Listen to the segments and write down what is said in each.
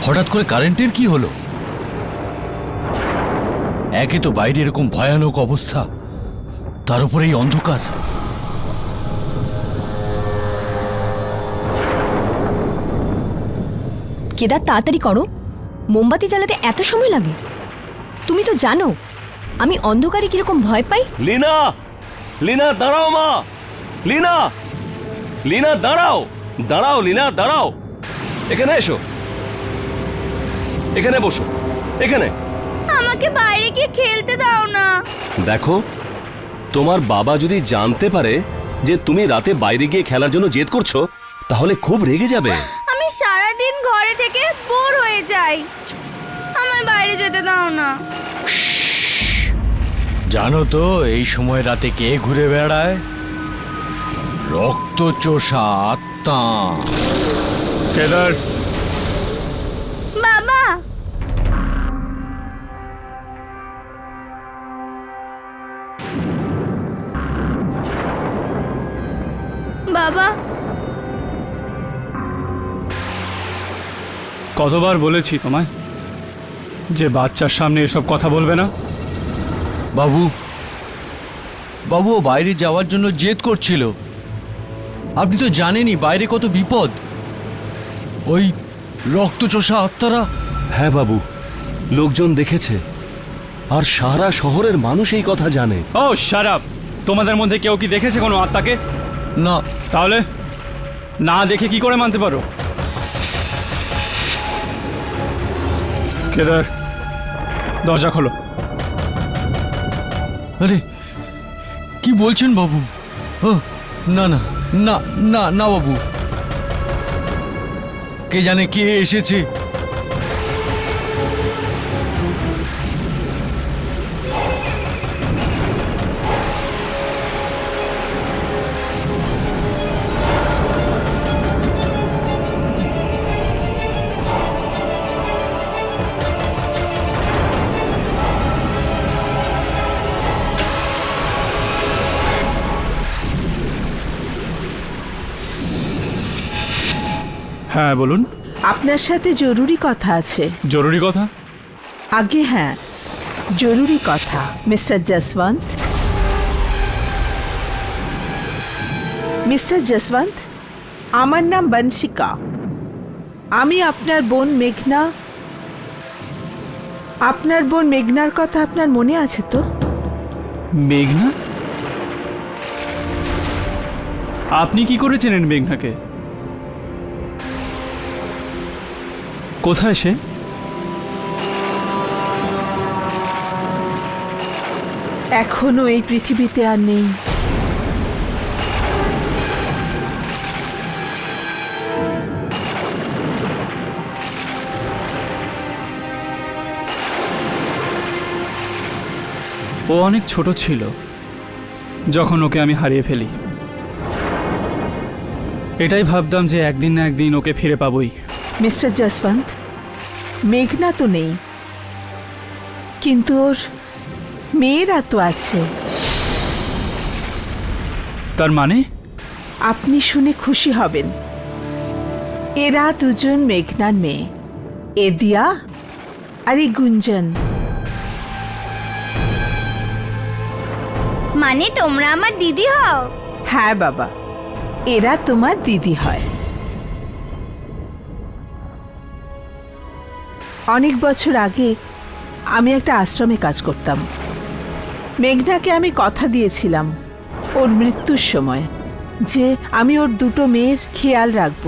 হঠাৎ করে কারেন্টের কি হলো? একে তো বাইরে এরকম ভয়ানক অবস্থা, তার উপরে এই অন্ধকার। কেদার, তাড়াতাড়ি করো, মোমবাতি জ্বালাতে এত সময় লাগে? তুমি তো জানো আমি অন্ধকারে কিরকম ভয় পাই। লীনা, লীনা দাঁড়াও মা, লীনা, লীনা দাঁড়াও, দাঁড়াও লীনা দাঁড়াও, এখানে এসো, এখানে বসো, এখানে। আমাকে বাইরে গিয়ে খেলতে দাও না। দেখো, তোমার বাবা যদি জানতে পারে যে তুমি রাতে বাইরে গিয়ে খেলার জন্য জেদ করছো, তাহলে খুব রেগে যাবে। আমি সারাদিন ঘরে থেকে বোর হয়ে যাই, আমায় বাইরে যেতে দাও না। জানো তো এই সময় রাতে কে ঘুরে বেড়ায়? রক্তচোষা আত্মা। কেদার, বাবা, বাবা, কতবার বলেছি তোমায় যে বাচ্চার সামনে এসব কথা বলবে না? বাবু, বাবু ও বাইরে যাওয়ার জন্য জেদ করছিল। আপনি তো জানেনই বাইরে কত বিপদ, ওই রক্তচোষা আত্মারা। হ্যাঁ বাবু, লোকজন দেখেছে, আর সারা শহরের মানুষ এই কথা জানে। ও শাট আপ! তোমাদের মধ্যে কেউ কি দেখেছে কোনো আত্মাকে? না। তাহলে না দেখে কি করে মানতে পারো? কেদার, দরজা খোলো। আরে কি বলছেন বাবু? ও না না না না না বাবু, কে জানে কে এসেছে। হ্যাঁ বলুন। আপনার সাথে জরুরি কথা আছে। জরুরি কথা? আগে হ্যাঁ, জরুরি কথা। মিস্টার জসবন্ত, মিস্টার জসবন্ত, আমার নাম বংশিকা। আমি আপনার বোন মেঘনা। আপনার বোন মেঘনার কথা আপনার মনে আছে তো? মেঘনা? আপনি কি করে চেনেন মেঘনাকে? কোথায় সে? এখনো এই পৃথিবীতে আর নেই। ও অনেক ছোট ছিল যখন ওকে আমি হারিয়ে ফেলি। এটাই ভাবতাম যে একদিন না একদিন ওকে ফিরে পাবই। মিস্টার জসবন্ত, মেঘনা তো নেই, কিন্তু ওর মেয়েরা তো আছে। তার মানে? আপনি শুনে খুশি হবেন, এরা দুজন মেঘনার মেয়ে, এদিয়া আর এই গুঞ্জন। মানে তোমরা আমার দিদি হও? হ্যাঁ বাবা, এরা তোমার দিদি হয়। অনেক বছর আগে আমি একটা আশ্রমে কাজ করতাম। মেঘনাকে আমি কথা দিয়েছিলাম ওর মৃত্যুর সময় যে আমি ওর দুটো মেয়ের খেয়াল রাখব,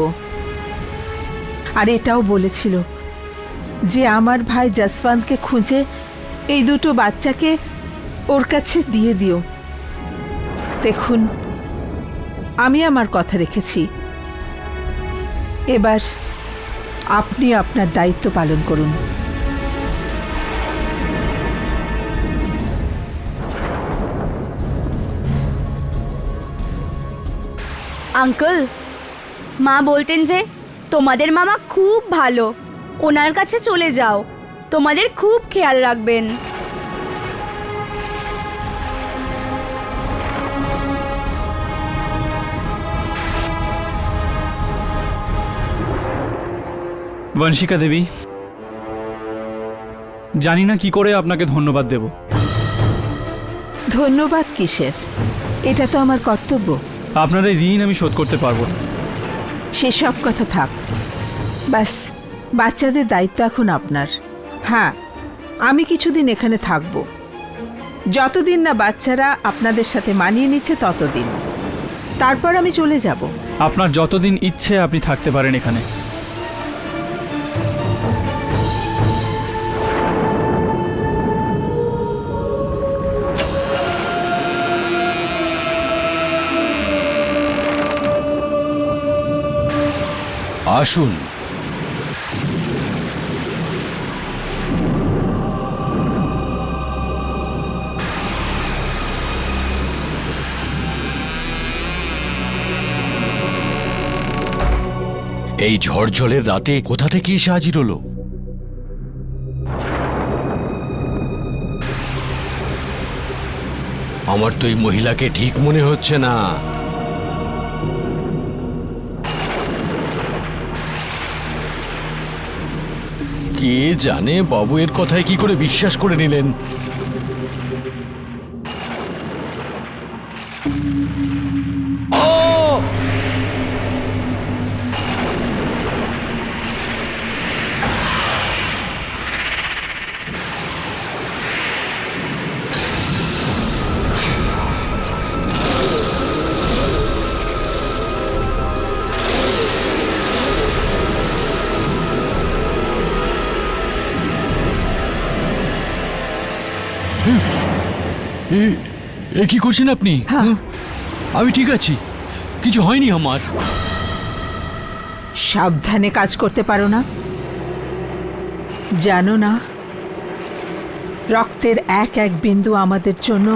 আর এটাও বলেছিল যে আমার ভাই জসবন্তকে খুঁজে এই দুটো বাচ্চাকে ওর কাছে দিয়ে দিও। দেখুন, আমি আমার কথা রেখেছি। এবার আপনি আপনার দায়িত্ব পালন করুন। আঙ্কেল, মা বলতেন যে তোমাদের মামা খুব ভালো, ওনার কাছে চলে যাও, তোমাদের খুব খেয়াল রাখবেন। वंशिका देवी, জানি না কি করে আপনাকে ধন্যবাদ দেব। ধন্যবাদ কিসের? এটা তো আমার কর্তব্য। আপনার এই ঋণ আমি শোধ করতে পারবো না। সেসব কথা থাক, ব্যাস বাচ্চাদের দায়িত্ব এখন আপনার। হ্যাঁ, আমি কিছুদিন এখানে থাকবো, যতদিন না বাচ্চারা আপনাদের সাথে মানিয়ে নিচ্ছে ততদিন। তারপর আমি চলে যাব। আপনার যতদিন ইচ্ছে আপনি থাকতে পারেন এখানে। আসুন। এই ঝড় জলের রাতে কোথা থেকে এসে হাজির হলো? আমার তো এই মহিলাকে ঠিক মনে হচ্ছে না। কে জানে বাবু এর কথায় কি করে বিশ্বাস করে নিলেন। এ কি করছেন আপনি? আমি ঠিক আছি, কিছু হয়নি আমার। সাবধানে কাজ করতে পারো না? জানো না রক্তের এক এক বিন্দু আমাদের জন্য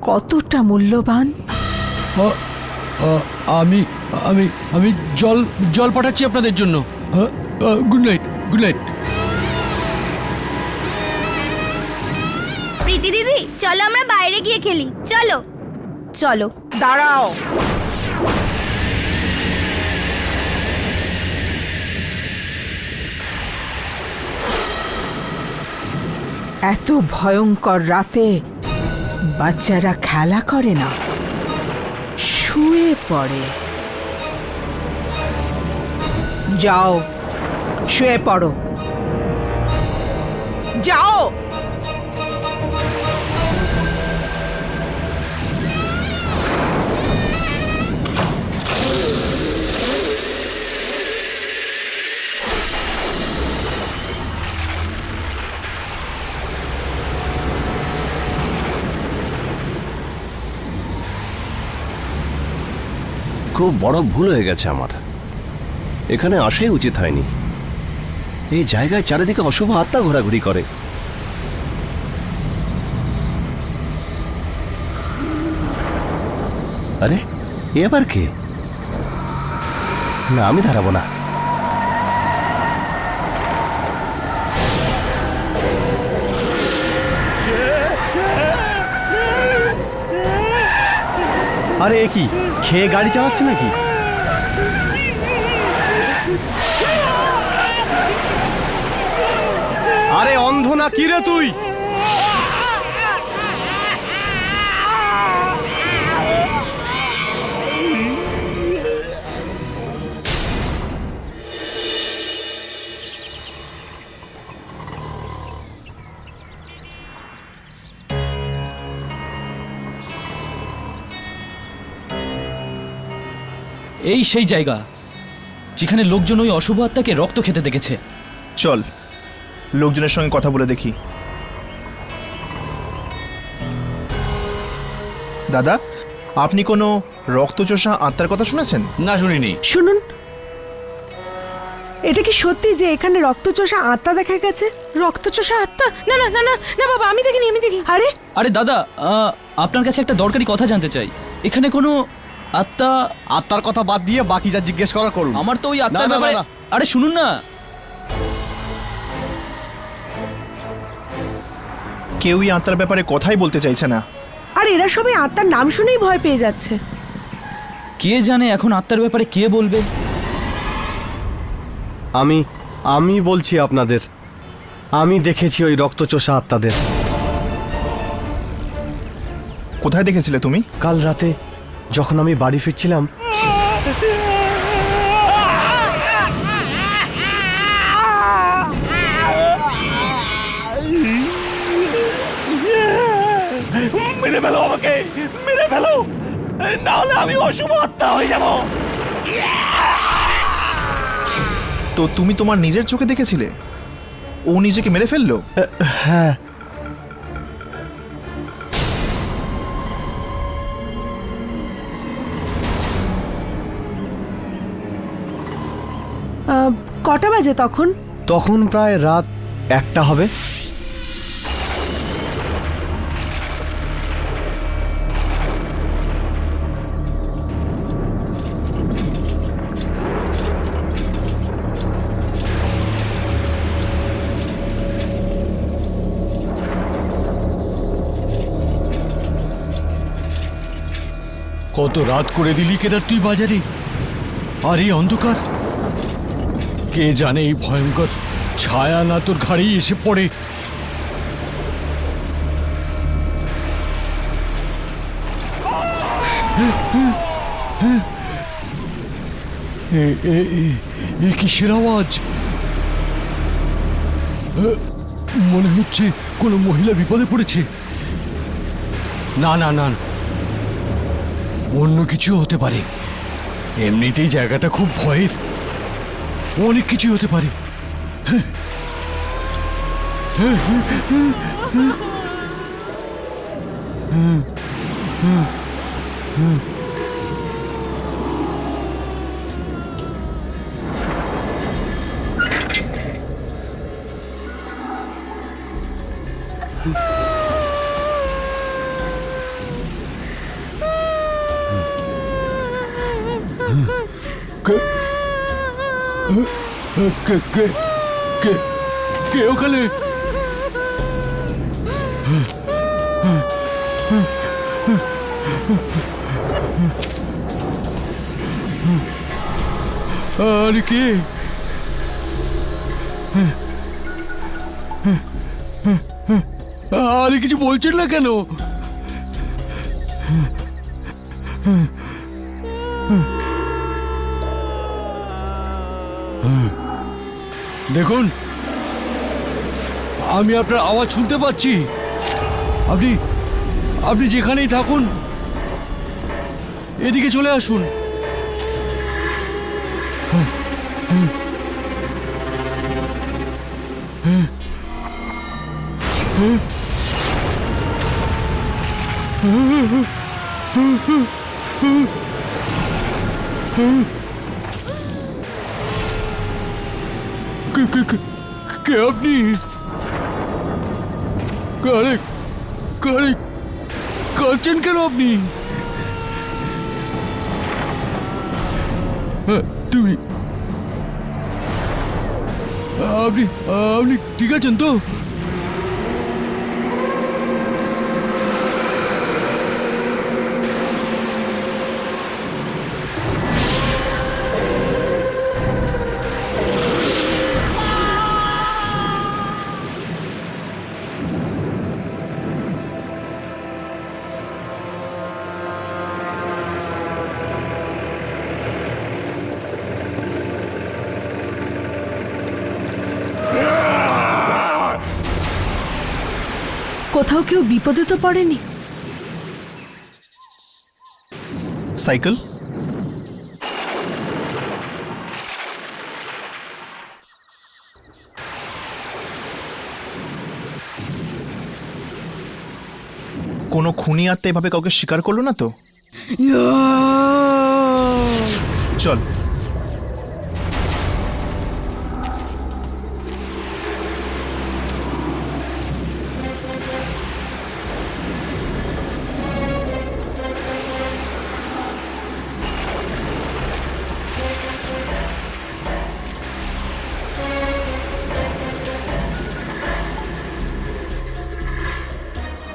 কতটা মূল্যবান? আমি আমি আমি জল জল পাঠাচ্ছি আপনাদের জন্য। Good night, good night. Priti দিদি, চলো আমরা বাইরে গিয়ে খেলি। চলো চলো। দাঁড়াও, এত ভয়ঙ্কর রাতে বাচ্চারা খেলা করে না, শুয়ে পড়ে। যাও, শুয়ে পড়ো, যাও। খুব বড় ভুল হয়ে গেছে আমার, এখানে আসাই উচিত হয়নি। এই জায়গায় চারিদিকে অশুভ আত্মা ঘোরাঘুরি করে। আরে এবার কে? না, আমি দাঁড়াবো না। আরে এ কি, খেয়ে গাড়ি চালাচ্ছে নাকি? আরে অন্ধ না কি রে তুই? এই সেই জায়গা যেখানে লোকজন ওই অশুভ আত্মাকে রক্ত খেতে দেখেছে। চল লোকজনের সঙ্গে কথা বলে দেখি। দাদা, আপনি কোনো রক্তচোষা আত্মার কথা শুনেছেন? না, শুনিনি। শুনুন, এটা কি সত্যি যে এখানে রক্তচোষা আত্মা দেখা গেছে? রক্তচোষা আত্মা? না না না না না বাবা, আমি দেখিনি, আমি দেখি। আরে আরে দাদা, আপনার কাছে একটা দরকারি কথা জানতে চাই। এখানে কোনো আত্মার কথা বাদ দিয়ে বাকি যা জিজ্ঞেস করার করুন। আমার তো ওই আত্মার না, না, ব্যাপারে। না। আরে শুনুন না। কেউই আত্মার ব্যাপারে কথাই বলতে চাইছে না। আর এরা সবাই আত্মার নাম শুনেই ভয় পেয়ে যাচ্ছে। কে জানে এখন আত্মার ব্যাপারে কে বলবে। আমি বলছি আপনাদের, আমি দেখেছি ওই রক্তচোষা আত্মাদের। কোথায় দেখেছিলে তুমি? কাল রাতে যখন আমি বাড়ি ফিরছিলাম, মেরে ফেলো আমাকে, মেরে ফেলো, নাহলে আমি অশুভ আত্মা হয়ে যাব। তো তুমি তোমার নিজের চোখে দেখেছিলে ও নিজেকে মেরে ফেললো? হ্যাঁ। কটা বাজে তখন? তখন প্রায় রাত 1টা হবে। কত রাত করে দিলি কেদার তুই বাজারে, আর এই অন্ধকার। কে জানে এই ভয়ঙ্কর ছায়া না তোর ঘাড়েই এসে পড়ে। এ কিসের আওয়াজ? মনে হচ্ছে কোনো মহিলা বিপদে পড়েছে। না না না, অন্য কিছু হতে পারে। এমনিতেই জায়গাটা খুব ভয়ের, অনেক কিছু হতে পারে। কে ওখানে? আরে কে? আরে কিছু বলছেন না কেন? দেখুন, আমি আপনার আওয়াজ শুনতে পাচ্ছি। আপনি যেখানেই থাকুন, এদিকে চলে আসুন। কে আপনি? কাঁদছেন কেন আপনি? তুমি আপনি ঠিক আছেন তো? কোথাও কেউ বিপদে তো পড়েনি? সাইকেল, কোনো খুনি আত্মা এভাবে কাউকে স্বীকার করলো না তো? চল।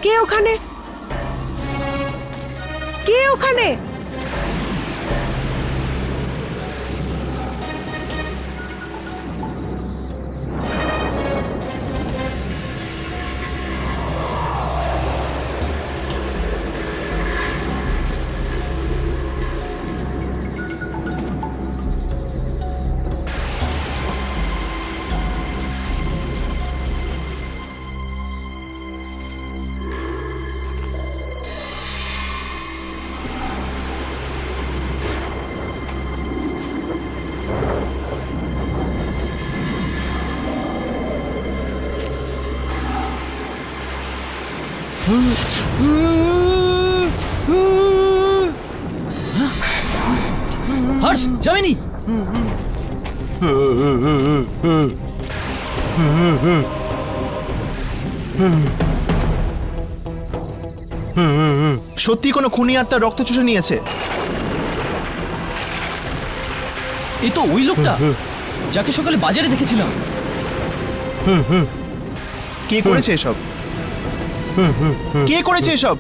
কে ওখানে? কে ওখানে? হর্ষ, যাবেনি? সত্যি কোনো খুনি আত্মার রক্ত চুষে নিয়েছে? এ তো ওই লোকটা যাকে সকালে বাজারে দেখেছিলাম। কে করেছে এসব? কে করেছে এসব?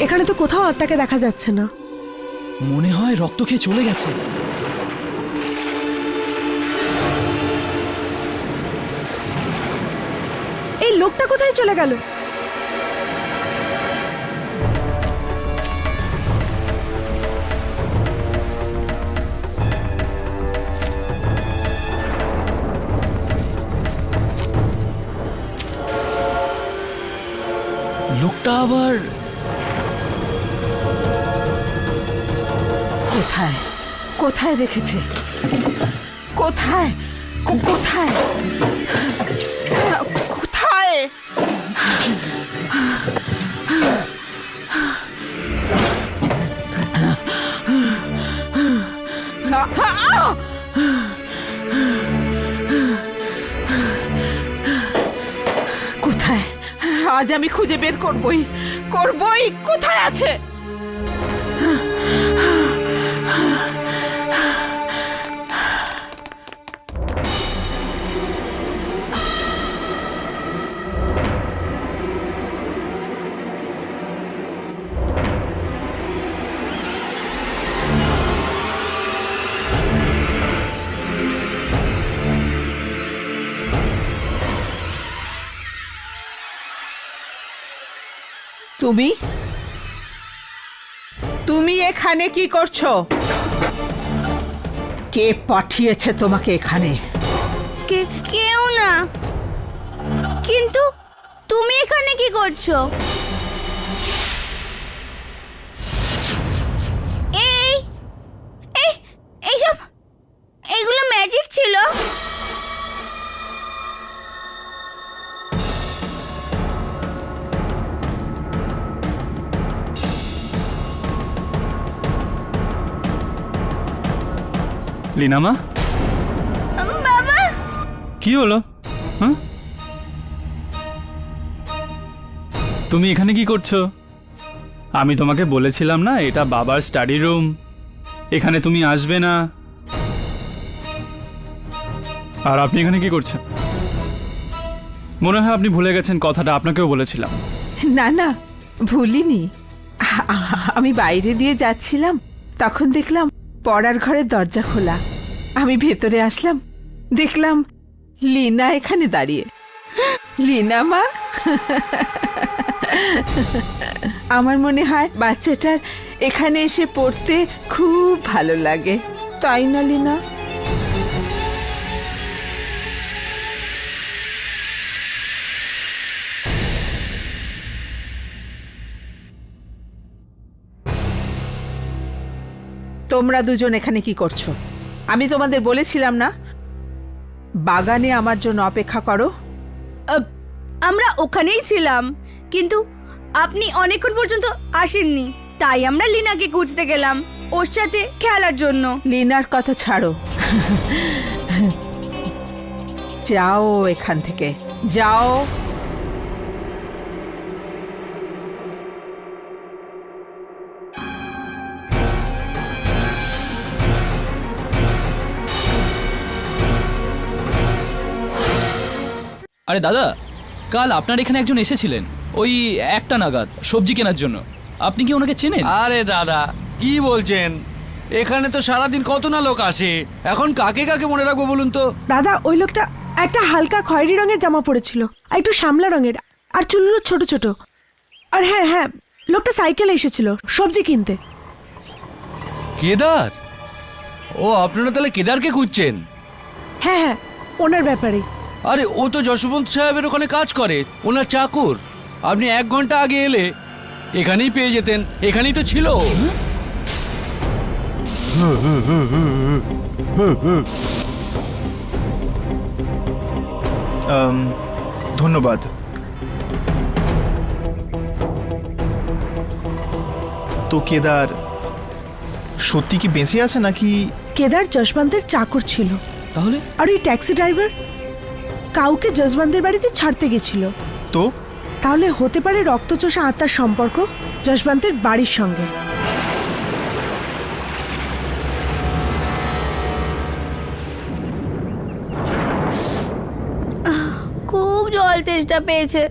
এখানে তো কোথাও আত্মাকে দেখা যাচ্ছে না। মনে হয় রক্ত খেয়ে চলে গেছে। এই লোকটা কোথায় চলে গেল? লোকটা আবার কোথায় কোথায় রেখেছে? কোথায় কোথায় কোথায়? কোথায়? আজ আমি খুঁজে বের করবই। কোথায় আছে? তুমি এখানে কি করছো? কে পাঠিয়েছে তোমাকে এখানে? কেউ না, কিন্তু তুমি এখানে কি করছো? এইসব এগুলো ম্যাজিক ছিল। লীনা মা, বাবা, কি হলো? হ্যাঁ, তুমি এখানে কি করছো? আমি তোমাকে বলেছিলাম না এটা বাবার স্টাডি রুম, এখানে তুমি আসবে না। আর আপনি এখানে কি করছেন? মনে হয় আপনি ভুলে গেছেন কথাটা আপনাকেও বলেছিলাম। না না, ভুলিনি। আমি বাইরে দিয়ে যাচ্ছিলাম, তখন দেখলাম পড়ার ঘরের দরজা খোলা। আমি ভেতরে আসলাম, দেখলাম লীনা এখানে দাঁড়িয়ে। লীনা মা, আমার মনে হয় বাচ্চাটার এখানে এসে পড়তে খুব ভালো লাগে, তাই না লীনা? তোমরা দুজন এখানে কি করছো? আমি তোমাদের বলেছিলাম না বাগানে আমার জন্য অপেক্ষা করো। আমরা ওখানেই ছিলাম, কিন্তু আপনি অনেকক্ষণ পর্যন্ত আসেননি, তাই আমরা লীনাকে খুঁজতে গেলাম ওর সাথে খেলার জন্য। লীনার কথা ছাড়ো, যাও এখান থেকে, যাও। আরে দাদা, কাল আপনার এখানে একজন এসেছিলেন ওই 1টা নাগাদ সবজি কেনার জন্য। আপনি কি ওনাকে চেনেন? আরে দাদা, কি বলছেন? এখানে তো সারাদিন কত না লোক আসে, এখন কাকে কাকে মনে রাখবো বলুন তো? দাদা, ওই লোকটা একটা হালকা খয়েরি রঙের জামা পরেছিল, আর একটু শ্যামলা রঙের, আর চুলগুলো ছোট ছোট। আর হ্যাঁ হ্যাঁ, লোকটা সাইকেলে এসেছিল সবজি কিনতে। কেদার? ও, আপনারা তাহলে কেদারকে খুঁজছেন? হ্যাঁ হ্যাঁ, ওনার ব্যাপারে। আরে ও তো যশবন্ত সাহেবের ওখানে কাজ করে, ওনার চাকর। আপনি 1 ঘন্টা আগে এলে এখানেই পেয়ে যেতেন, এখানেই তো ছিল। ধন্যবাদ। তো কেদার সত্যি কি বেঁচে আছে নাকি? কেদার যশবন্তের চাকর ছিল, তাহলে আর ওই ট্যাক্সি ড্রাইভার কাউকে যশবন্তের বাড়িতে ছাড়তে গেছিল। তো তাহলে হতে পারে রক্তচোষা আত্মার সম্পর্ক যশবন্তের বাড়ির সঙ্গে। খুব জল তেষ্টা পেয়েছে,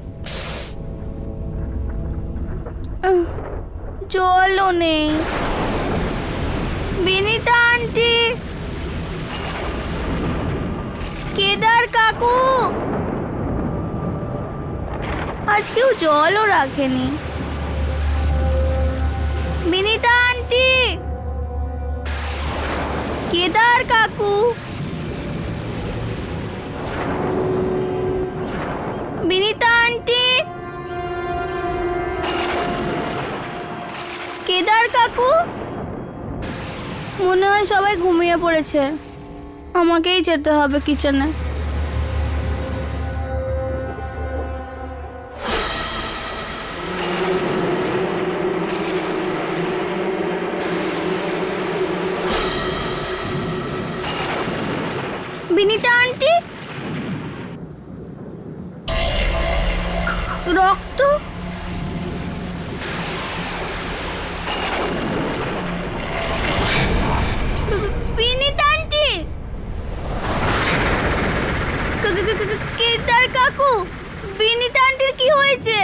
জলও নেই। বিনিতা আন্টি, কেদার কাকু, আজ কেউ জলও রাখেনি। বিনিতা আন্টি, কেদার কাকু, বিনিতা আন্টি, কেদার কাকু। মনে হয় সবাই ঘুমিয়ে পড়েছে, আমাকেই যেতে হবে কিচেনে। বিনিতা আন্টি, রক্ত। বিনিতা আন্টি, কেদার কাকু, বিনিতা আন্টির কি হয়েছে?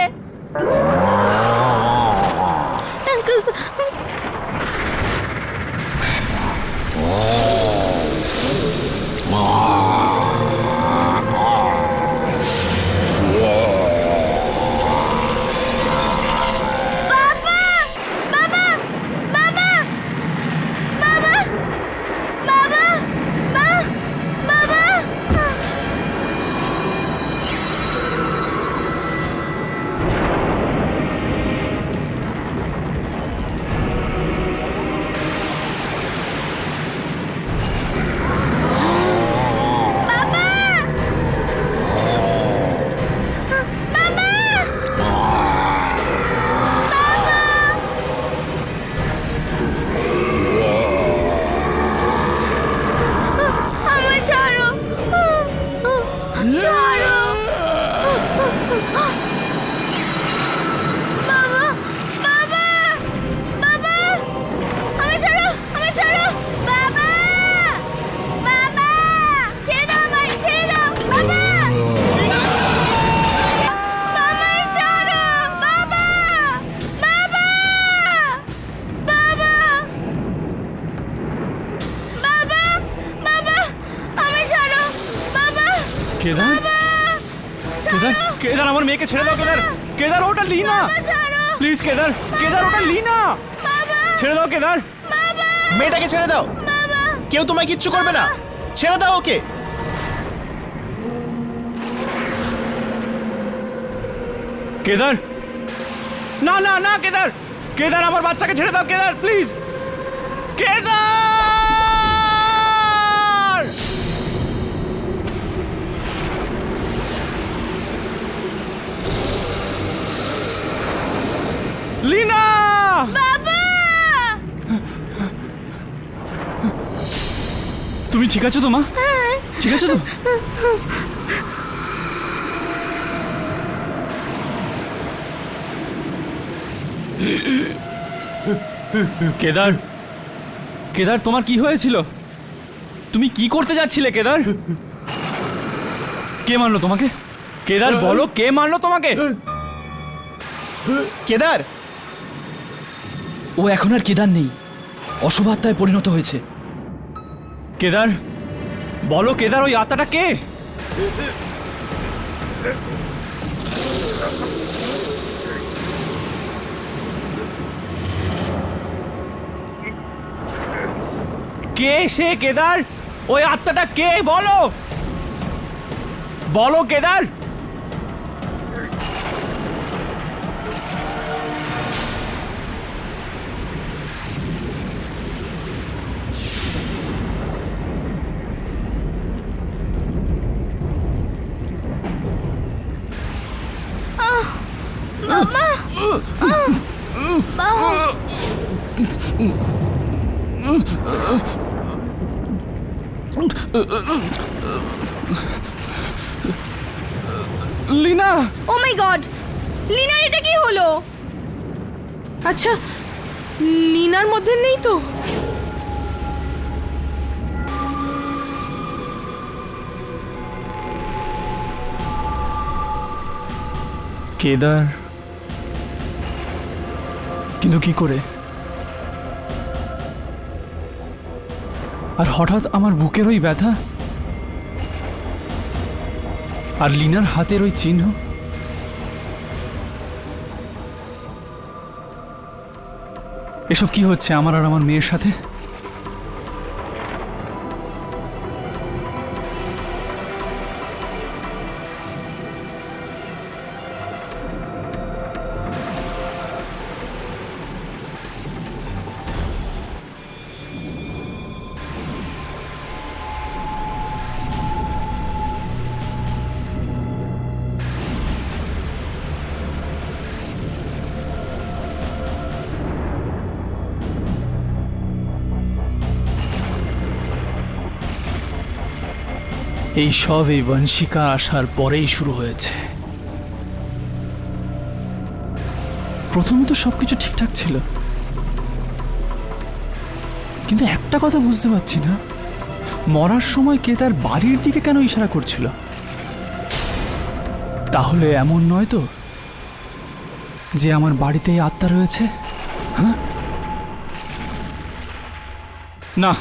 কেদার, কেদার, কেদার, আমার মেয়েকে ছেড়ে দাও। কেদার, কেদার, ওটা লিনা, প্লিজ। কেদার, কেদার, ওটা লিনা, ছেড়ে দাও। কেদার, মেয়েটাকে ছেড়ে দাও, কেউ তোমায় কিচ্ছু করবে না, ছেড়ে দাও ওকে। কেদার, না না না, কেদার, কেদার, আমার বাচ্চাকে ছেড়ে দাও। কেদার, প্লিজ। কেদার, লিনা, বাবা, তুমি ঠিক আছো তো মা? ঠিক আছো তো? কেদার, কেদার, তোমার কি হয়েছিল? তুমি কি করতে যাচ্ছিলে? কেদার, কে মারলো তোমাকে? কেদার, বলো, কে মারলো তোমাকে? কেদার, ও এখন আর কেদার নেই, অশুভ আত্মায় পরিণত হয়েছে। কেদার, বলো, কেদার, ওই আত্মাটা কে? কে সে? কেদার, ওই আত্মাটা কে? বলো, বলো কেদার। লিনা, ও মাই গড, লিনার এটা কি হলো? আচ্ছা, লিনার মধ্যে নেই তো? কেদার, কিন্তু কি করে? আর হঠাৎ আমার বুকের ওই ব্যথা, আর লিনার হাতের ওই চিহ্ন। এসব কি হচ্ছে আমার আর আমার মেয়ের সাথে? এই সব এই বংশিকা আসার পরেই শুরু হয়েছে। প্রথমে তো সবকিছু ঠিকঠাক ছিল, কিন্তু একটা কথা বুঝতে পারছি না, মরার সময় কে তার বাড়ির দিকে কেন ইশারা করছিল? তাহলে এমন নয় তো যে আমার বাড়িতেই আত্মা রয়েছে? হ্যাঁ, না,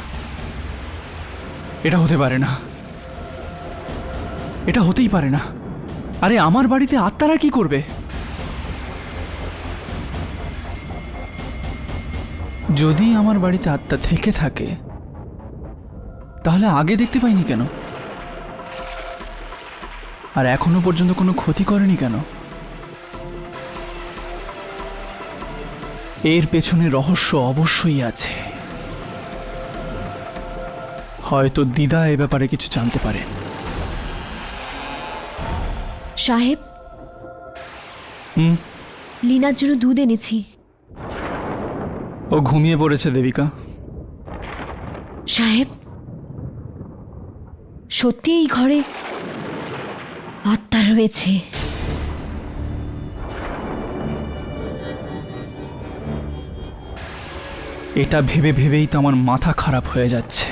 এটা হতে পারে না, এটা হতেই পারে না। আরে আমার বাড়িতে আত্মারা কি করবে? যদি আমার বাড়িতে আত্মা থেকে থাকে তাহলে আগে দেখতে পাইনি কেন? আর এখনো পর্যন্ত কোনো ক্ষতি করেনি কেন? এর পেছনে রহস্য অবশ্যই আছে। হয়তো দিদা এ ব্যাপারে কিছু জানতে পারে। সাহেব, লিনার জন্য দুধ এনেছি। ও ঘুমিয়ে পড়েছে দেবিকা। সাহেব, সত্যি এই ঘরে আত্মা রয়েছে। এটা ভেবে ভেবেই তো আমার মাথা খারাপ হয়ে যাচ্ছে।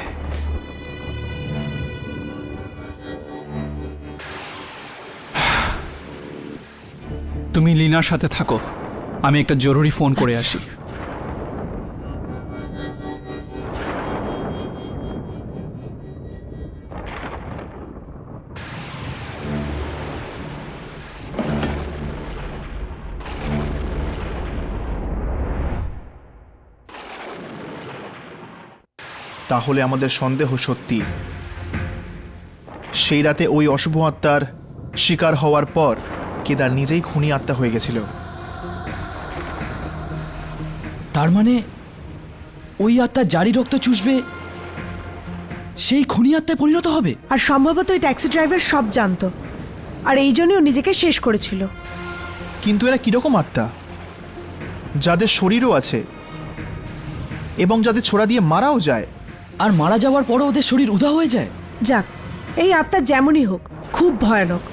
তুমি লিনার সাথে থাকো, আমি একটা জরুরি ফোন করে আসি। তাহলে আমাদের সন্দেহ সত্যি। সেই রাতে ওই অশুভ আত্মার শিকার হওয়ার পর কেদার নিজেই খুনি আত্মা হয়ে গেছিল। তার মানে ওই আত্মা জারি রক্ত চুষবে, সেই খুনি আত্মায় পরিণত হবে। আর সম্ভবত ওই ট্যাক্সি ড্রাইভার সব জানতো, আর এই জন্যই ও নিজেকে শেষ করেছিল। কিন্তু এরা কিরকম আত্মা, যাদের শরীরও আছে এবং যাদের ছোড়া দিয়ে মারাও যায়? আর মারা যাওয়ার পরও ওদের শরীর উধাও হয়ে যায়। যাক, এই আত্মা যেমনই হোক খুব ভয়ানক,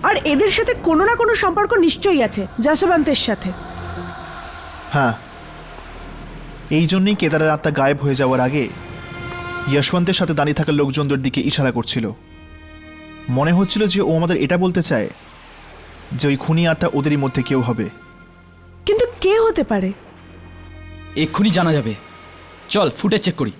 আর এদের সাথে কোনো না কোনো সম্পর্ক নিশ্চয়ই আছে যশবন্তের সাথে। হ্যাঁ, এই জন্যই কেদারের আত্মা গায়েব হয়ে যাওয়ার আগে যশবন্তের সাথে দাঁড়িয়ে থাকা লোকজনদের দিকে ইশারা করছিল। মনে হচ্ছিল যে ও আমাদের এটা বলতে চায় যে ওই খুনি আত্মা ওদেরই মধ্যে কেউ হবে। কিন্তু কে হতে পারে এক্ষুনি জানা যাবে। চল ফুটেজ চেক করি।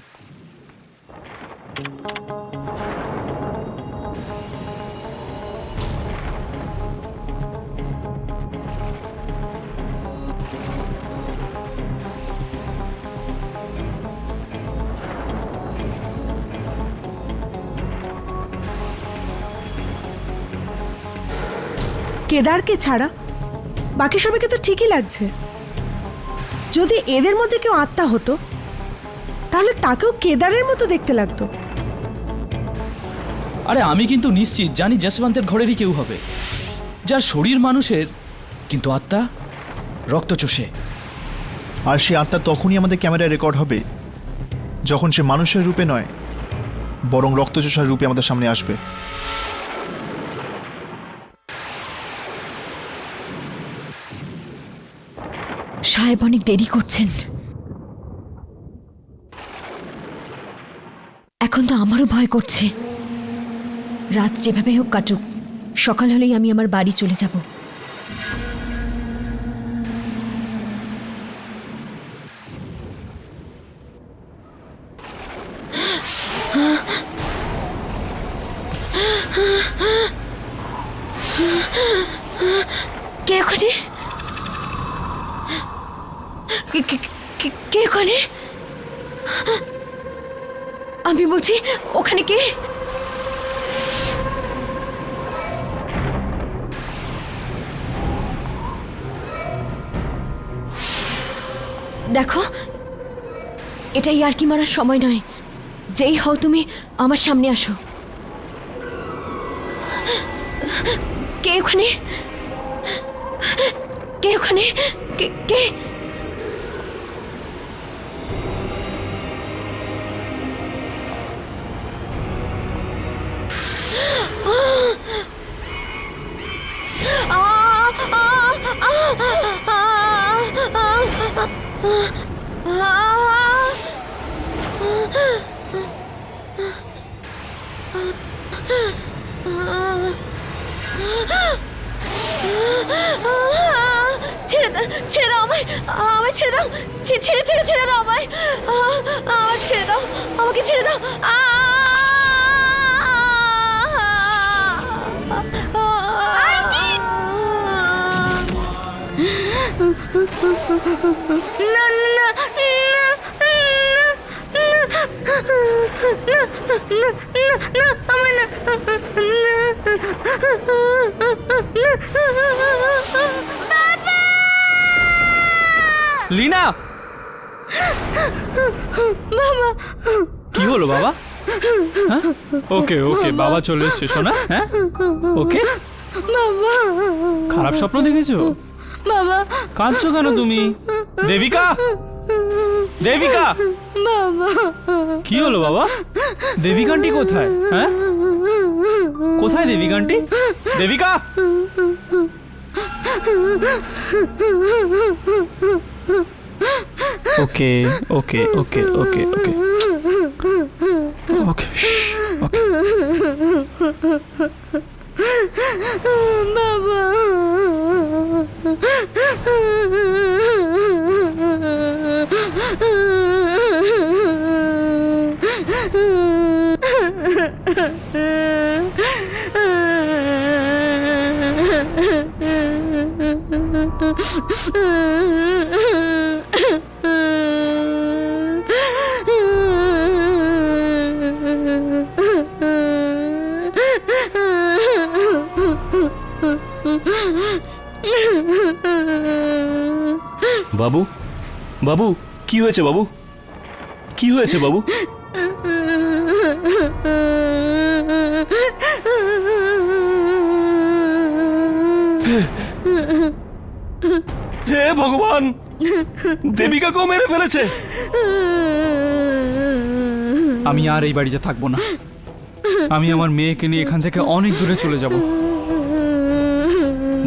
কেদারকে ছাড়া বাকি সবাইকে তো ঠিকই লাগছে। যদি এদের মধ্যে কেউ আত্মা হতো তাহলে তাকেও কেদারের মতো দেখতে লাগতো। আরে আমি কিন্তু নিশ্চিত জানি যশবন্তের ঘরেরই কেউ হবে, যার শরীর মানুষের কিন্তু আত্মা রক্ত চষে। আর সে আত্মা তখনই আমাদের ক্যামেরায় রেকর্ড হবে যখন সে মানুষের রূপে নয়, বরং রক্তচোষার রূপে আমাদের সামনে আসবে। সাহেব অনেক দেরি করছেন। এখন তো আমারও ভয় করছে। রাত যেভাবে হোক কাটুক, সকাল হলেই আমি আমার বাড়ি চলে যাব। কে ওখানে? কে ওখানে? আমি বলছি, ওখানে কে? দেখো, এটা ইয়ার্কি মারার সময় নয়। যেই হও তুমি, আমার সামনে আসো। কে ওখানে? কে ওখানে? কে? ছেড়ে দাও আমায়, আমায় ছেড়ে দাও, ছেড়ে দাও আমায়, আমায় ছেড়ে দাও, আমাকে ছেড়ে দাও। না না লীনা, বাবা, কি হলো বাবা? হ্যাঁ? ওকে ওকে, বাবা চলে এসছে শোনা। হ্যাঁ ওকে। বাবা, খারাপ স্বপ্ন দেখেছো? বাবা, কাঁদছো কেন তুমি? দেবিকা, দেবিকা, বাবা, কি হলো বাবা? দেবিকান্টি কোথায়? হ্যাঁ কোথায় দেবিকান্টি? দেবিকা, ওকে ওকে ওকে ওকে ওকে ওকে ওকে। বাবা, বাবু, বাবু, কি হয়েছে বাবু? কি হয়েছে বাবু? হে ভগবান, দেবিকাকেও মেরে ফেলেছে। আমি আর এই বাড়িতে থাকবো না। আমি আমার মেয়েকে নিয়ে এখান থেকে অনেক দূরে চলে যাব।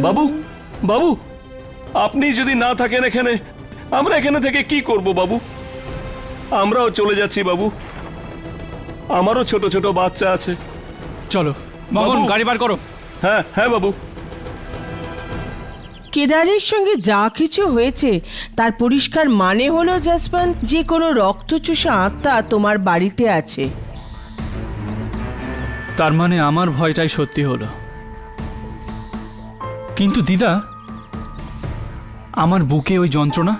বাবু, বাবু, আপনি যদি না থাকেন এখানে, আমরা এখানে থেকে কি করব বাবু? আমরাও চলে যাচ্ছি বাবু। আমারও ছোট ছোট বাচ্চা আছে। চলো মগন, বাবু। গাড়ি বার করো। হ্যাঁ হ্যাঁ বাবু। কেদারের সঙ্গে যা কিছু হয়েছে তার পরিষ্কার মানে হলো জসবন্ত, যে কোনো রক্তচোষা আত্মা তোমার বাড়িতে আছে। তার মানে আমার ভয়টাই সত্যি হলো। কিন্তু দিদা, আমার বুকে ওই যন্ত্রণা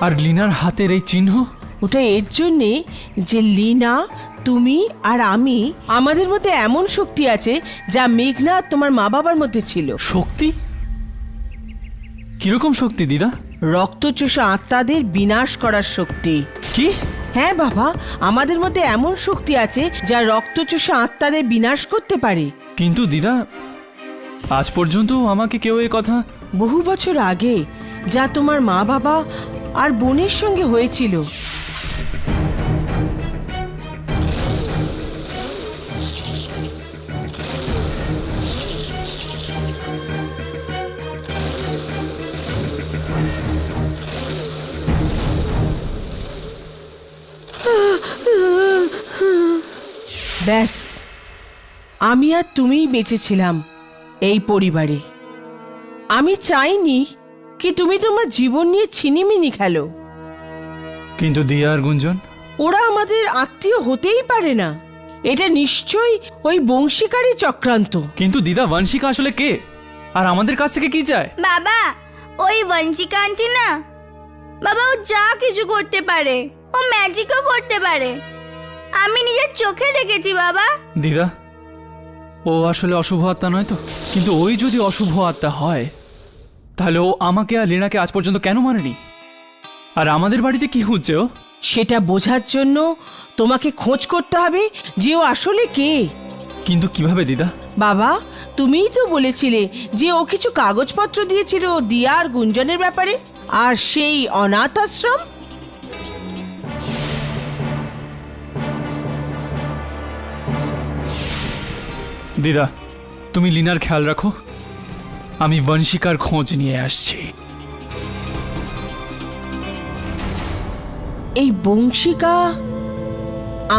আর লিনার হাতের এই চিহ্ন, ওটা এর জন্যে যে লীনা, তুমি আর আমি, আমাদের মধ্যে এমন শক্তি আছে যা মেঘনা আর তোমার মা বাবার মধ্যে ছিল। শক্তি? কিরকম শক্তি দিদা? রক্তচোষা আত্মাদের বিনাশ করার শক্তি। কি? হ্যাঁ বাবা, আমাদের মধ্যে এমন শক্তি আছে যা রক্তচোষা আত্মাদের বিনাশ করতে পারে। কিন্তু দিদা, আজ পর্যন্ত আমাকে কেউ এই কথা বহু বছর আগে যা তোমার মা বাবা আর বোনের সঙ্গে হয়েছিল, ব্যাস আমি আর তুমিই বেঁচেছিলাম এই পরিবারে। আমি চাইনি কি তুমি তোমার জীবন নিয়ে ছিনিমিনি খেলো। কিন্তু দিয়া আর গুঞ্জন, ওরা আমাদের আত্মীয় হতেই পারে না। এটা নিশ্চয়ই ওই বংশীকারী চক্রান্ত। কিন্তু দিদা, বংশিকা আসলে কে আর আমাদের কাছ থেকে কি চায়? বাবা, ওই বঞ্চিকা আন্টি না বাবা, ও যা কিছু করতে পারে, ও ম্যাজিকও করতে পারে। আমি নিজের চোখে দেখেছি বাবা। দিদা, ও আসলে অশুভ আত্মা নয় তো? কিন্তু ওই যদি অশুভ আত্মা হয় তাহলে ও আমাকে আর লীনাকে আজ পর্যন্ত কেন মারেনি? আর আমাদের বাড়িতে কি খুঁজছে ও? সেটা বোঝার জন্য তোমাকে খোঁজ করতে হবে যে ও আসলে কে। কিন্তু কিভাবে দিদা? বাবা, তুমিই তো বলেছিলে যে ও কিছু কাগজপত্র দিয়েছিল দিয়া আর গুঞ্জনের ব্যাপারে, আর সেই অনাথ আশ্রম। দিদা, তুমি লীনার খেয়াল রাখো, আমি বংশিকার খোঁজ নিয়ে আসছি। এই বংশিকা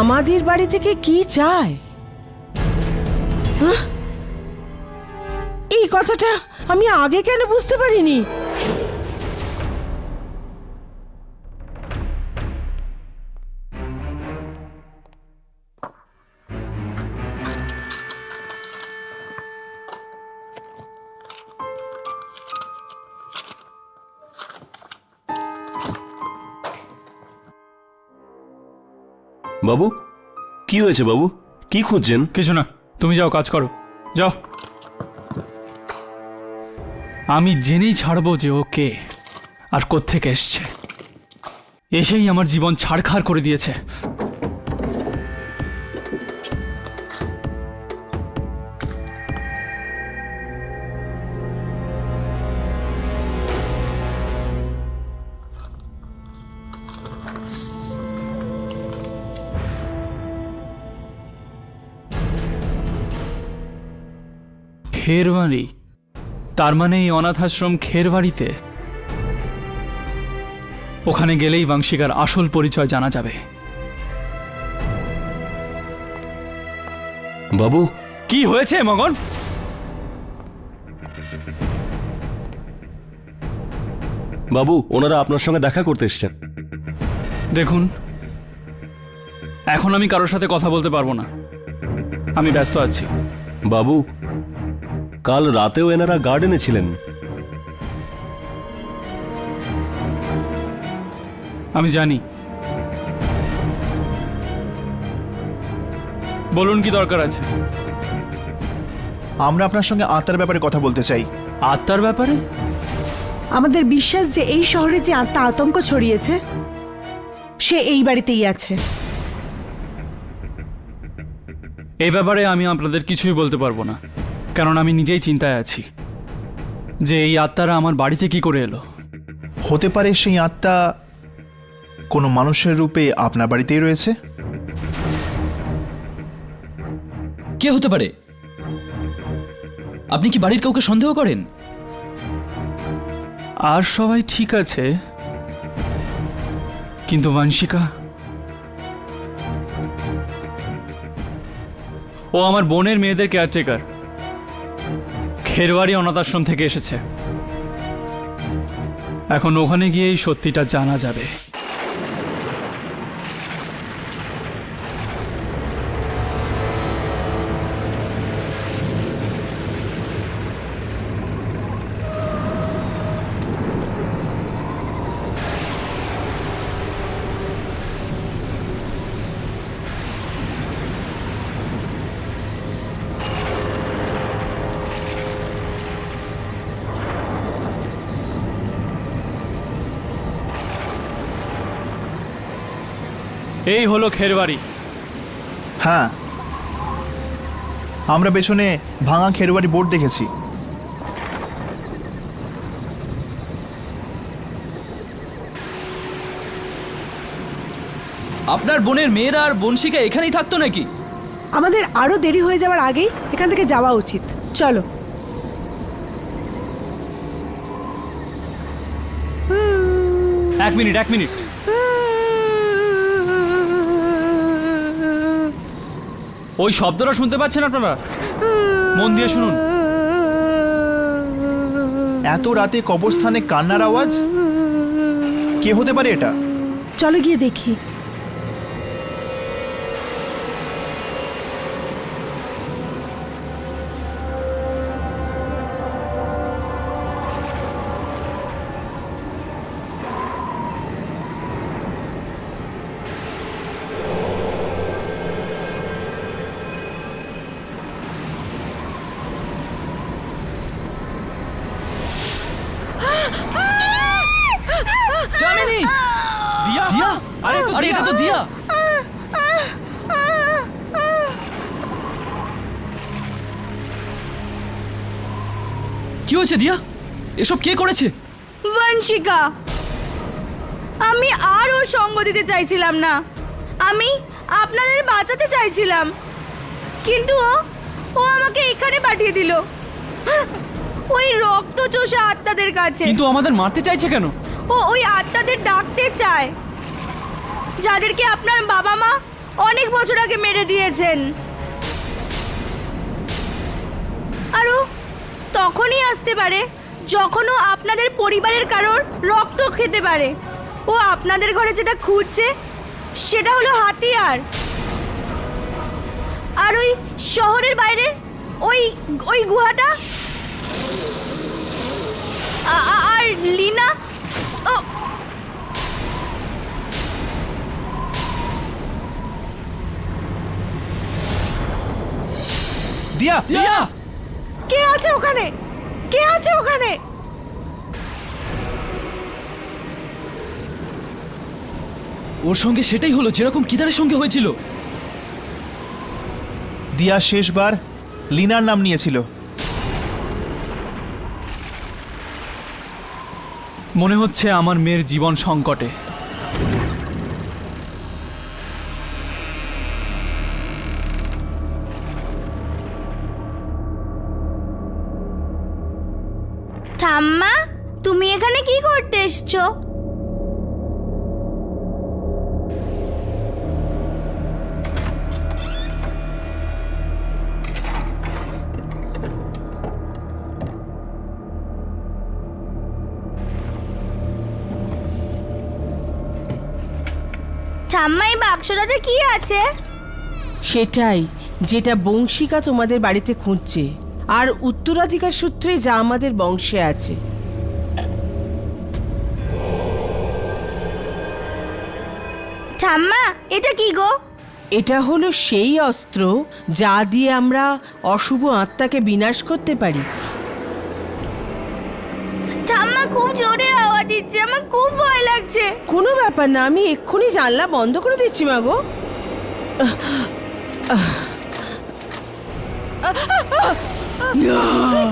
আমাদের বাড়ি থেকে কি চায়? হাহ? এই কথাটা আমি আগে কেন বুঝতে পারিনি? বাবু, কি হয়েছে বাবু? কি খুঁজছেন? কিছু না, তুমি যাও, কাজ করো, যাও। আমি জেনেই ছাড়বো যে ও কে আর কোত্থেকে এসছে। এসেই আমার জীবন ছাড়খাড় করে দিয়েছে। খেরবাড়ি, তার মানে এই অনাথ আশ্রম খেরবাড়িতে। ওখানে গেলেই বংশিকার আসল পরিচয় জানা যাবে। বাবু, কি হয়েছে মগন? বাবু, ওনারা আপনার সঙ্গে দেখা করতে এসেছেন। দেখুন, এখন আমি কারোর সাথে কথা বলতে পারবো না, আমি ব্যস্ত আছি। বাবু, কাল রাতেও এনারা গার্ডেনে ছিলেন। আমি জানি। বলুন, কি দরকার আছে? আমরা আপনার সঙ্গে আত্মার ব্যাপারে কথা বলতে চাই। আত্মার ব্যাপারে? আমাদের বিশ্বাস যে এই শহরে যে আত্মা আতঙ্ক ছড়িয়েছে সে এই বাড়িতেই আছে। এই ব্যাপারে আমি আপনাদের কিছুই বলতে পারবো না, কারণ আমি নিজেই চিন্তায় আছি যে এই আত্মারা আমার বাড়িতে কি করে এলো। হতে পারে সেই আত্মা কোনো মানুষের রূপে আপনার বাড়িতেই রয়েছে। কে হতে পারে? আপনি কি বাড়ির কাউকে সন্দেহ করেন? আর সবাই ঠিক আছে, কিন্তু বংশিকা, ও আমার বোনের মেয়েদের কেয়ারটেকার, খেরবাড়ি অনাথ আশ্রম থেকে এসেছে। এখন ওখানে গিয়েই সত্যিটা জানা যাবে। এই হলো খেরবাড়ি। হ্যাঁ, আমরা পেছনে ভাঙা খেরবাড়ি বোর্ড দেখেছি। আপনার বোনের মেয়েরা আর বংশিকা এখানেই থাকতো নাকি? আমাদের আরো দেরি হয়ে যাওয়ার আগেই এখান থেকে যাওয়া উচিত। চলো। এক মিনিট ওই শব্দটা শুনতে পাচ্ছেন আপনারা? মন দিয়ে শুনুন। এত রাতে কবরস্থানে কান্নার আওয়াজ, কে হতে পারে এটা? চলো গিয়ে দেখি। যামিনী! দিয়া, দিয়া? আরে এটা তো দিয়া। কি হয়েছে দিয়া? এসব কে করেছে? বংশিকা, আমি আর ওর সঙ্গ দিতে চাইছিলাম না। আমি আপনাদের বাঁচাতে চাইছিলাম, কিন্তু ও আমাকে এখানে পাঠিয়ে দিল ওই রক্ত চোষা আত্মাদের কাছে। কিন্তু আমাদের মারতে চাইছে কেন? ও ওই আত্মাদের ডাকতে চায়, যাদেরকে আপনার বাবা মা অনেক বছর আগে মেরে দিয়েছেন। আর ও তখনই আসতে পারে যখন ও আপনাদের পরিবারের কারোর রক্ত খেতে পারে। ও আপনাদের ঘরে যেটা খুঁজছে সেটা হলো হাতিয়ার। আর ওই শহরের বাইরে ওই ওই গুহাটা আর লিনা। ও দিয়া! দিয়া! কে আছে ওখানে? কে আছে ওখানে? ওর সঙ্গে সেটাই হলো যেরকম কিদারের সঙ্গে হয়েছিল। দিয়া শেষবার লিনার নাম নিয়েছিল। মনে হচ্ছে আমার মেয়ের জীবন সংকটে। ঠাম্মা, তুমি এখানে কি করতে এসছো? ঠাম্মা, এই বাক্সটাতে কি আছে? সেটাই যেটা বংশিকা তোমাদের বাড়িতে খুঁজছে, আর উত্তরাধিকার সূত্রে যা আমাদের বংশে আছে। ঠাম্মা, এটা কি গো? এটা হলো সেই অস্ত্র যা দিয়ে আমরা অশুভ আত্মাকে বিনাশ করতে পারি। ঠাম্মা, খুব জোরে আওয়াজ দিচ্ছে, আমার খুব ভয় লাগছে। কোনো ব্যাপার না, আমি এক্ষুনি জানলা বন্ধ করে দিচ্ছি মা গো।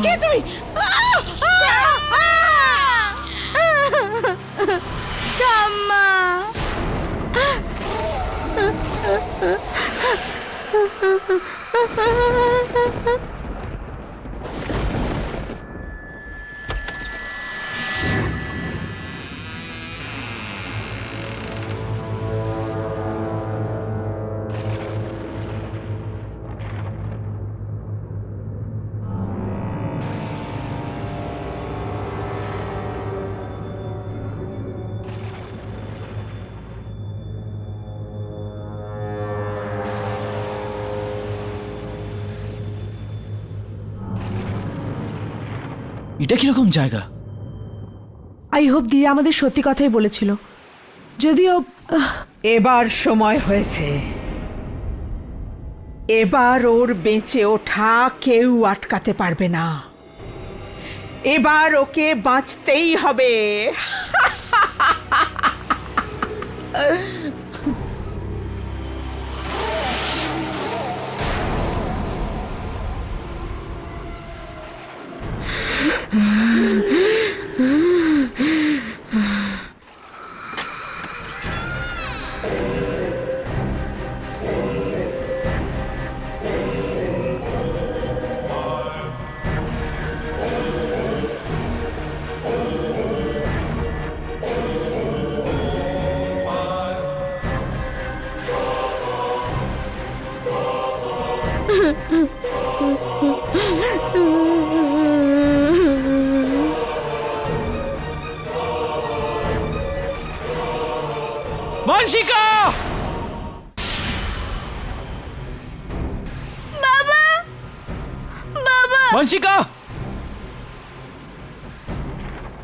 কে তুমি? ঠাম্মা, এটা কিরকম জায়গা? আই হোপ দিয়া আমাদের সত্যি কথাই বলেছিল, যদিও এবার সময় হয়েছে। এবার ওর বেঁচে ওঠা কেউ আটকাতে পারবে না। এবার ওকে বাঁচতেই হবে। বংশিকা! বাবা, বাবা, বংশিকা!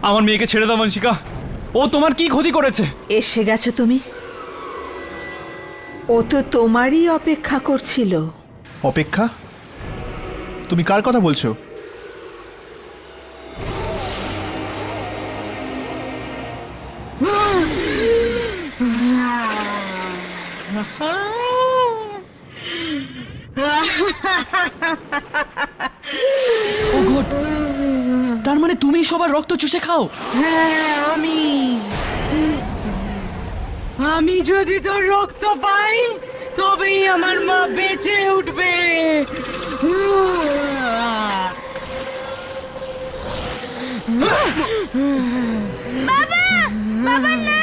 আমার মেয়েকে ছেড়ে দাও বংশিকা। ও তোমার কি ক্ষতি করেছে? এসে গেছো তুমি? ও তো তোমারই অপেক্ষা করছিল। অপেক্ষা? তুমি কার কথা বলছো? ও গড, তার মানে তুমি সবার রক্ত চুষে খাও? হ্যাঁ, আমি যদি তোর রক্ত পাই তবেই আমার মা বেঁচে উঠবে। বাবা, বাবা না!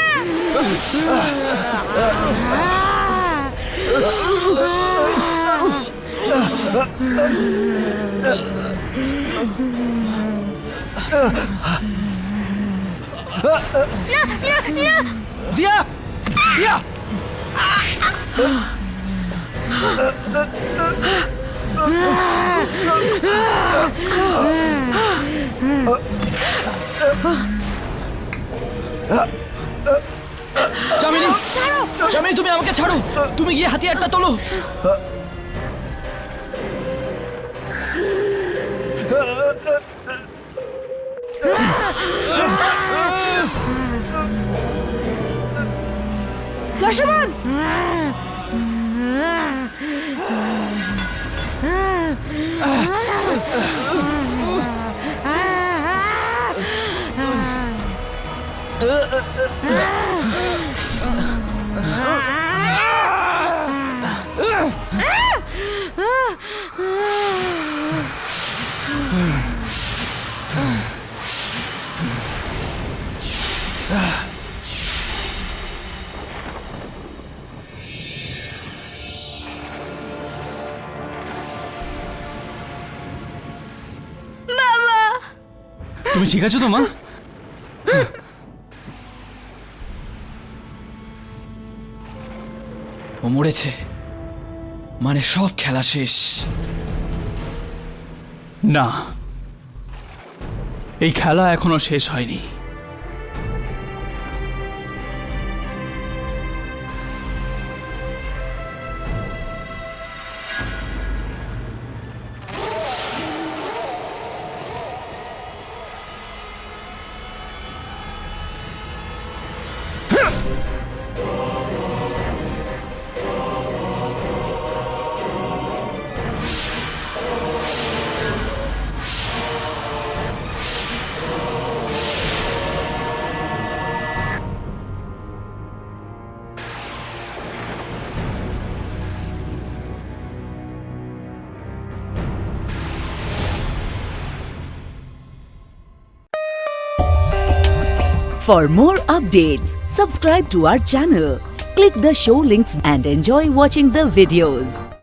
দিয়া! দিয়া! চামেলি, চামেলি তুমি আমাকে ছাড়ো। তুমি গিয়ে হাতিয়ারটা তোলো। যশোবন! তুমি ঠিক আছো তো মা? ও মরেছে, মানে সব খেলা শেষ। না, এই খেলা এখনো শেষ হয়নি। For more updates, subscribe to our channel, click the show links and enjoy watching the videos.